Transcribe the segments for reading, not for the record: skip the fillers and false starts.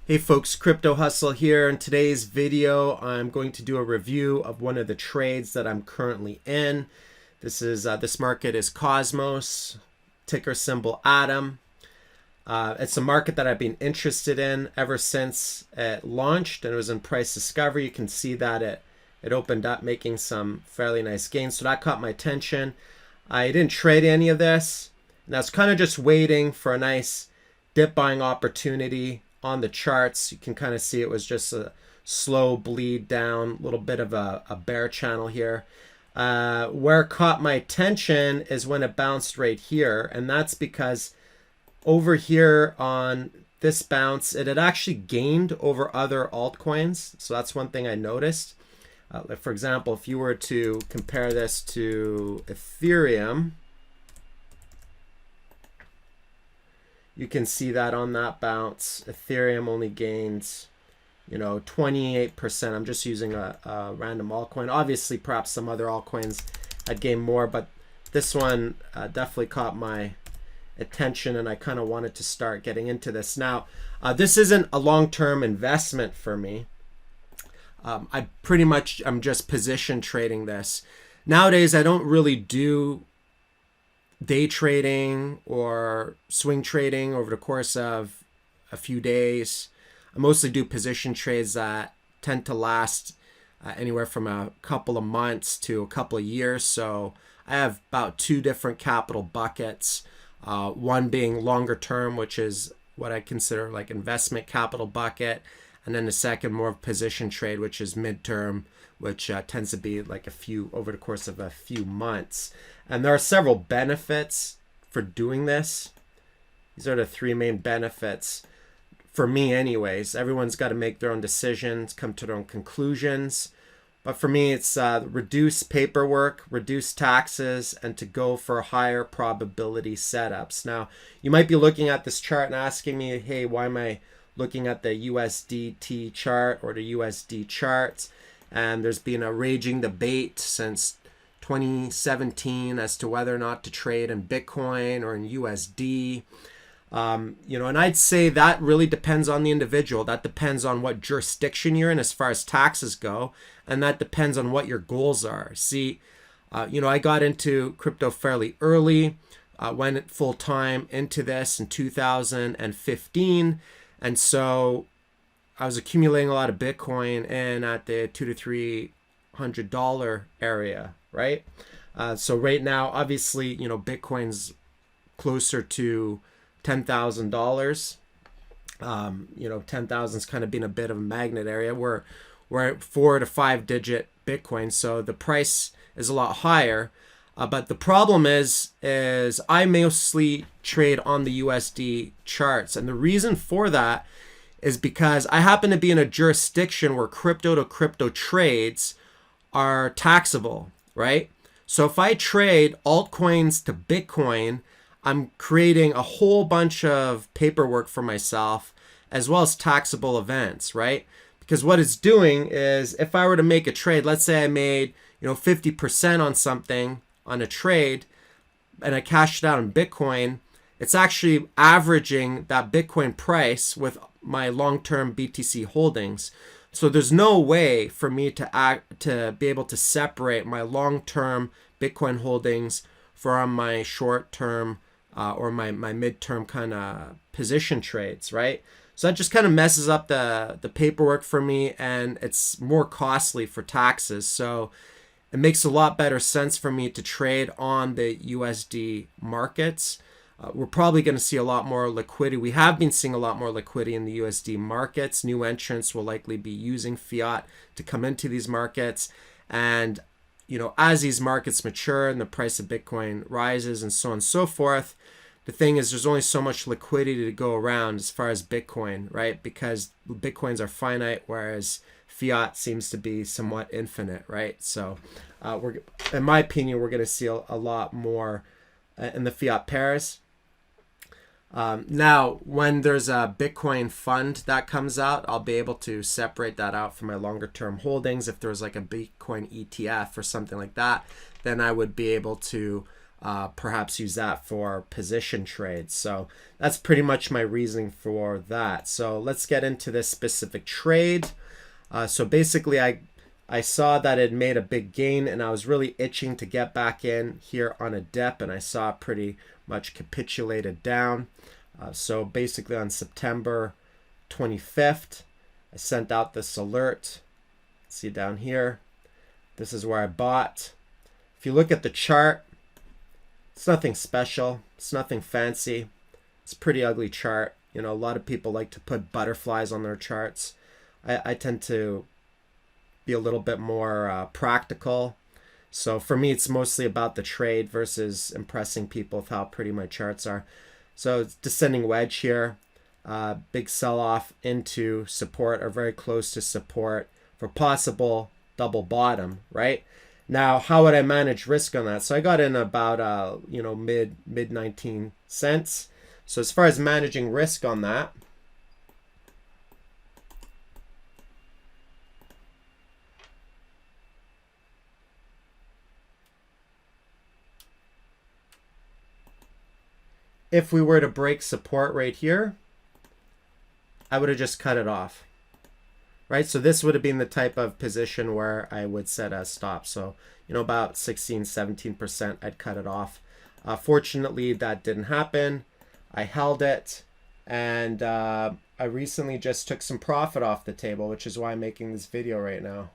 Hey folks, Crypto Hustle here. In today's video, I'm going to do a review of one of the trades that I'm currently in. This market is Cosmos, ticker symbol ATOM. It's a market that I've been interested in ever since it launched and it was in price discovery. You can see that it opened up making some fairly nice gains. So that caught my attention. I didn't trade any of this, and I was kind of just waiting for a nice dip buying opportunity on the charts. You can kind of see it was just a slow bleed down, a little bit of a bear channel here. Where it caught my attention is when it bounced right here, and that's because over here on this bounce, it had actually gained over other altcoins. So that's one thing I noticed. For example, if you were to compare this to Ethereum, you can see that on that bounce, Ethereum only gains, 28%. I'm just using a random altcoin. Obviously, perhaps some other altcoins had gained more, but this one definitely caught my attention, and I kind of wanted to start getting into this. Now, this isn't a long-term investment for me. I'm just position trading this. Nowadays, I don't really do day trading or swing trading over the course of a few days. I mostly do position trades that tend to last anywhere from a couple of months to a couple of years. So I have about two different capital buckets. One being longer term, which is what I consider like investment capital bucket. And then the second more of position trade, which is midterm, which tends to be like over the course of a few months. And there are several benefits for doing this. These are the three main benefits for me anyways. Everyone's got to make their own decisions, come to their own conclusions. But for me, it's reduce paperwork, reduce taxes, and to go for higher probability setups. Now, you might be looking at this chart and asking me, hey, why am I looking at the USDT chart or the USD charts? And there's been a raging debate since 2017 as to whether or not to trade in Bitcoin or in USD. And I'd say that really depends on the individual. That depends on what jurisdiction you're in as far as taxes go. And that depends on what your goals are. See, I got into crypto fairly early, went full time into this in 2015. And so I was accumulating a lot of Bitcoin in at the $200 to $300 area, right? So right now, obviously, Bitcoin's closer to $10,000. 10,000's kind of been a bit of a magnet area. We're at 4 to 5 digit Bitcoin, so the price is a lot higher. But the problem is I mostly trade on the USD charts, and the reason for that is because I happen to be in a jurisdiction where crypto to crypto trades are taxable, right? So if I trade altcoins to Bitcoin, I'm creating a whole bunch of paperwork for myself as well as taxable events, right? Because what it's doing is if I were to make a trade, let's say I made 50% on something on a trade and I cashed it out in Bitcoin, it's actually averaging that Bitcoin price with my long-term BTC holdings. So there's no way for me to be able to separate my long-term Bitcoin holdings from my short-term or my midterm kind of position trades, right? So that just kind of messes up the paperwork for me, and it's more costly for taxes. So it makes a lot better sense for me to trade on the USD markets. We're probably going to see a lot more liquidity. We have been seeing a lot more liquidity in the USD markets. New entrants will likely be using fiat to come into these markets. And, as these markets mature and the price of Bitcoin rises and so on and so forth, the thing is there's only so much liquidity to go around as far as Bitcoin, right? Because Bitcoins are finite, whereas fiat seems to be somewhat infinite, right? So in my opinion, we're going to see a lot more in the fiat pairs. Now, when there's a Bitcoin fund that comes out, I'll be able to separate that out from my longer term holdings. If there's like a Bitcoin ETF or something like that, then I would be able to perhaps use that for position trades. So that's pretty much my reasoning for that. So let's get into this specific trade. So basically I saw that it made a big gain and I was really itching to get back in here on a dip, and I saw it pretty much capitulated down. So basically on September 25th, I sent out this alert. See down here, this is where I bought. If you look at the chart, it's nothing special. It's nothing fancy. It's a pretty ugly chart. You know, a lot of people like to put butterflies on their charts. I tend to be a little bit more practical. So for me, it's mostly about the trade versus impressing people with how pretty my charts are. So it's descending wedge here. Big sell-off into support or very close to support for possible double bottom, right? Now, how would I manage risk on that? So I got in about mid 19 cents. So as far as managing risk on that, if we were to break support right here, I would have just cut it off, right? So this would have been the type of position where I would set a stop. So, about 16, 17%, I'd cut it off. Fortunately, that didn't happen. I held it, and I recently just took some profit off the table, which is why I'm making this video right now.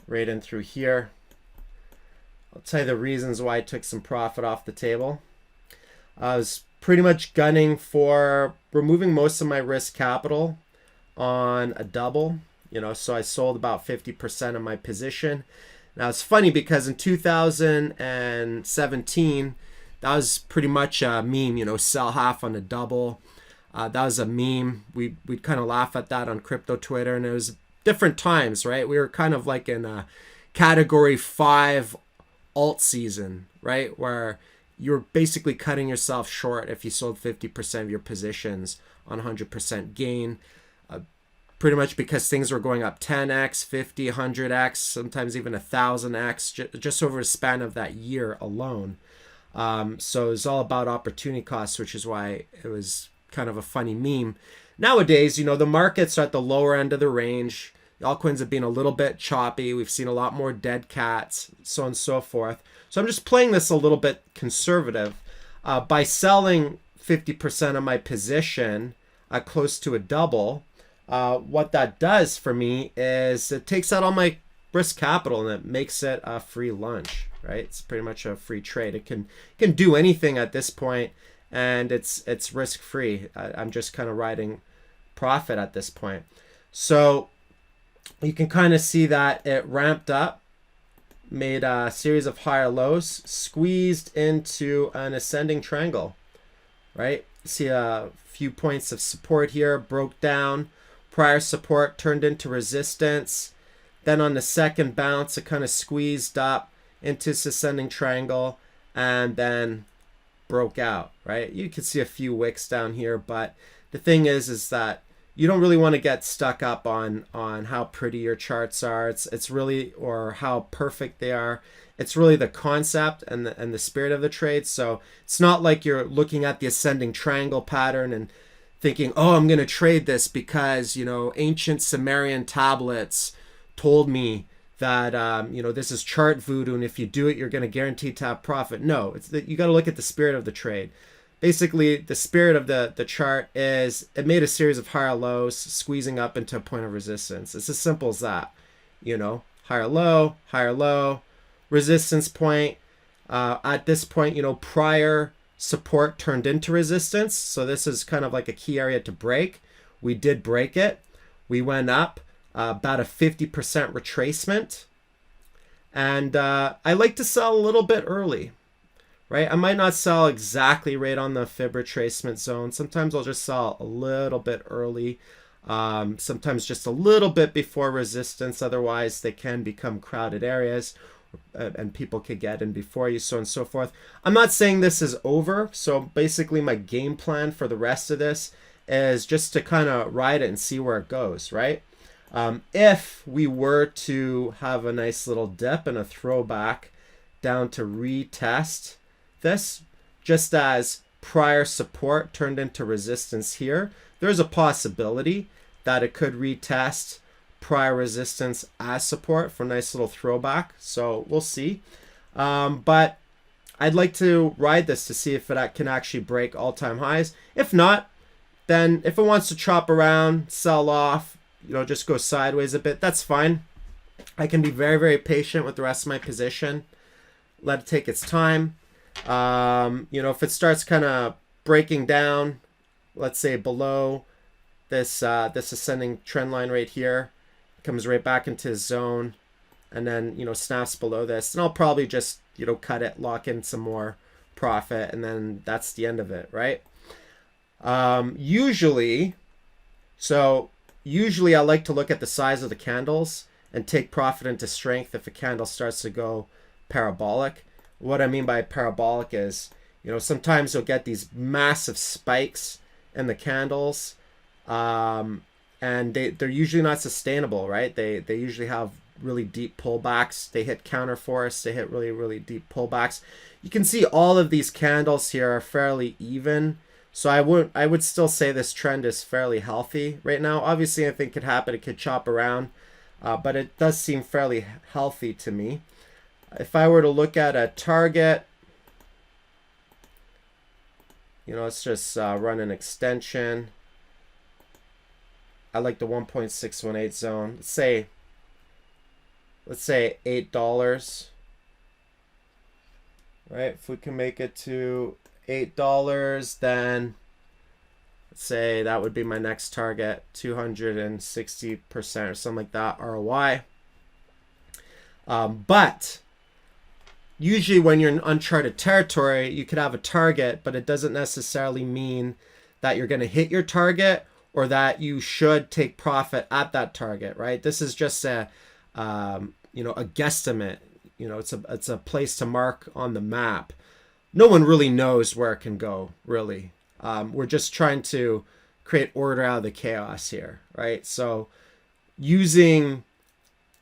Right in through here. I'll tell you the reasons why I took some profit off the table. I was pretty much gunning for removing most of my risk capital on a double, so I sold about 50% of my position. Now it's funny because in 2017, that was pretty much a meme, sell half on a double. That was a meme. We'd kind of laugh at that on crypto Twitter, and it was different times, right? We were kind of like in a category 5 alt season, right? Where you're basically cutting yourself short if you sold 50% of your positions on 100% gain, pretty much because things were going up 10x, 50, 100x, sometimes even 1,000x, just over a span of that year alone. So it was all about opportunity costs, which is why it was kind of a funny meme. Nowadays, the markets are at the lower end of the range. The altcoins have been a little bit choppy. We've seen a lot more dead cats, so on and so forth. So I'm just playing this a little bit conservative. By selling 50% of my position close to a double, what that does for me is it takes out all my risk capital and it makes it a free lunch, right? It's pretty much a free trade. It can do anything at this point, and it's risk free. I'm just kind of riding profit at this point. So you can kind of see that it ramped up, made a series of higher lows, squeezed into an ascending triangle, right? See a few points of support here, broke down. Prior support turned into resistance. Then on the second bounce, it kind of squeezed up into this ascending triangle and then broke out, right? You can see a few wicks down here, but the thing is that you don't really want to get stuck up on how pretty your charts are. It's really, or how perfect they are. It's really the concept and the spirit of the trade. So it's not like you're looking at the ascending triangle pattern and thinking, oh, I'm going to trade this because, ancient Sumerian tablets told me that, this is chart voodoo, and if you do it, you're going to guarantee to have profit. No, it's that you got to look at the spirit of the trade. Basically, the spirit of the chart is it made a series of higher lows, squeezing up into a point of resistance. It's as simple as that. Higher low, resistance point. At this point, prior support turned into resistance. So this is kind of like a key area to break. We did break it. We went up about a 50% retracement. And I like to sell a little bit early. Right? I might not sell exactly right on the fib retracement zone. Sometimes I'll just sell a little bit early. Sometimes just a little bit before resistance. Otherwise, they can become crowded areas and people could get in before you, so on and so forth. I'm not saying this is over. So basically my game plan for the rest of this is just to kind of ride it and see where it goes, right? If we were to have a nice little dip and a throwback down to retest this, just as prior support turned into resistance here, there's a possibility that it could retest prior resistance as support for a nice little throwback. So we'll see. But I'd like to ride this to see if it can actually break all-time highs. If not, then if it wants to chop around, sell off, just go sideways a bit, that's fine. I can be very, very patient with the rest of my position. Let it take its time. If it starts kind of breaking down, let's say below this ascending trend line right here, comes right back into his zone, and then snaps below this, and I'll probably just cut it, lock in some more profit, and then that's the end of it, right? Usually I like to look at the size of the candles and take profit into strength if a candle starts to go parabolic. What I mean by parabolic is, sometimes you'll get these massive spikes in the candles, and they're usually not sustainable, right? They usually have really deep pullbacks. They hit counterforce. They hit really, really deep pullbacks. You can see all of these candles here are fairly even. So I would still say this trend is fairly healthy right now. Obviously, anything could happen. It could chop around, but it does seem fairly healthy to me. If I were to look at a target, let's just run an extension. I like the 1.618 zone. Let's say $8. Right? If we can make it to $8, then let's say that would be my next target, 260% or something like that ROI. But usually when you're in uncharted territory, you could have a target, but it doesn't necessarily mean that you're going to hit your target or that you should take profit at that target, right? This is just a guesstimate. It's a place to mark on the map. No one really knows where it can go, really. We're just trying to create order out of the chaos here, right? So using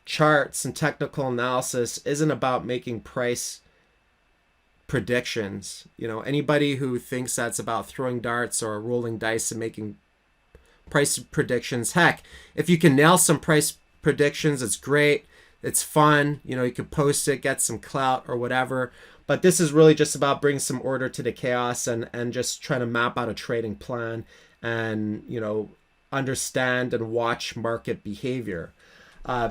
charts and technical analysis isn't about making price predictions. Anybody who thinks that's about throwing darts or rolling dice and making price predictions, heck, if you can nail some price predictions, it's great. It's fun. You can post it, get some clout or whatever. But this is really just about bringing some order to the chaos and just trying to map out a trading plan and, understand and watch market behavior.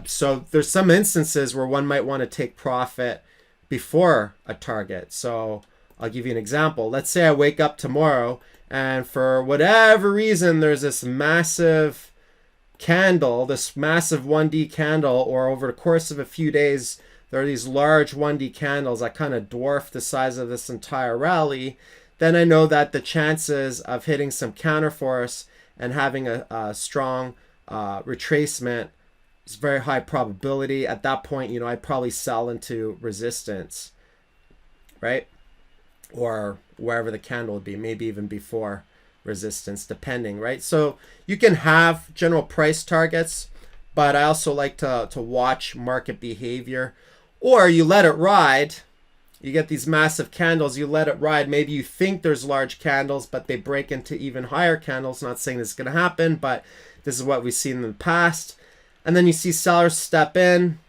So there's some instances where one might want to take profit before a target. So I'll give you an example. Let's say I wake up tomorrow and for whatever reason, there's this massive candle, this massive 1D candle, or over the course of a few days, there are these large 1D candles that kind of dwarf the size of this entire rally. Then I know that the chances of hitting some counterforce and having a strong retracement is very high probability. At that point, I'd probably sell into resistance, right? Or wherever the candle would be, maybe even before resistance, depending, right? So you can have general price targets, but I also like to watch market behavior. Or you let it ride. You get these massive candles, you let it ride. Maybe you think there's large candles, but they break into even higher candles. Not saying this is going to happen, but this is what we've seen in the past. And then you see sellers step in,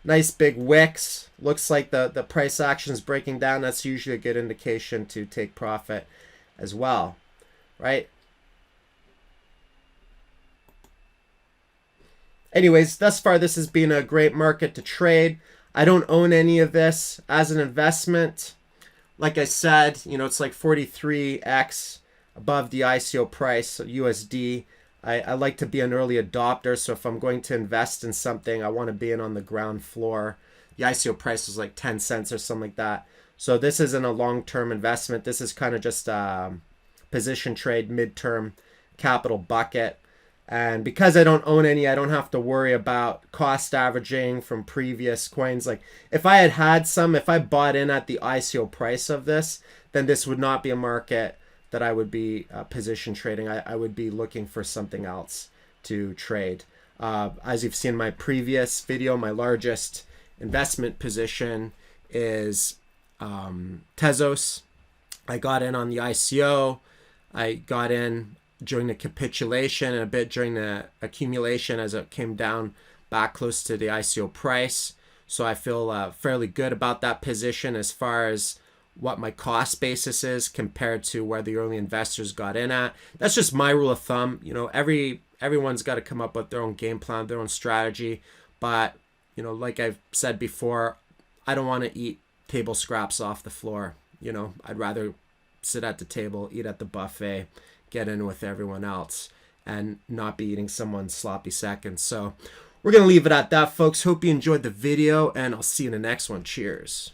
nice big wicks. Looks like the price action is breaking down. That's usually a good indication to take profit as well, right? Anyways, thus far, this has been a great market to trade. I don't own any of this as an investment. Like I said, it's like 43x above the ICO price, USD. I like to be an early adopter, so if I'm going to invest in something, I want to be in on the ground floor. The ICO price was like 10 cents or something like that. So this isn't a long-term investment. This is kind of just a position trade, midterm capital bucket. And because I don't own any, I don't have to worry about cost averaging from previous coins. Like if I had some, if I bought in at the ICO price of this, then this would not be a market that I would be position trading. I would be looking for something else to trade. As you've seen in my previous video, my largest investment position is Tezos. I got in on the ICO. I got in during the capitulation and a bit during the accumulation as it came down back close to the ICO price. So I feel fairly good about that position as far as what my cost basis is compared to where the early investors got in at. That's just my rule of thumb. You know, everyone's got to come up with their own game plan, their own strategy. But, you know, like I've said before, I don't want to eat table scraps off the floor. You know, I'd rather sit at the table, eat at the buffet, get in with everyone else, and not be eating someone's sloppy seconds. So we're going to leave it at that, folks. Hope you enjoyed the video, and I'll see you in the next one. Cheers.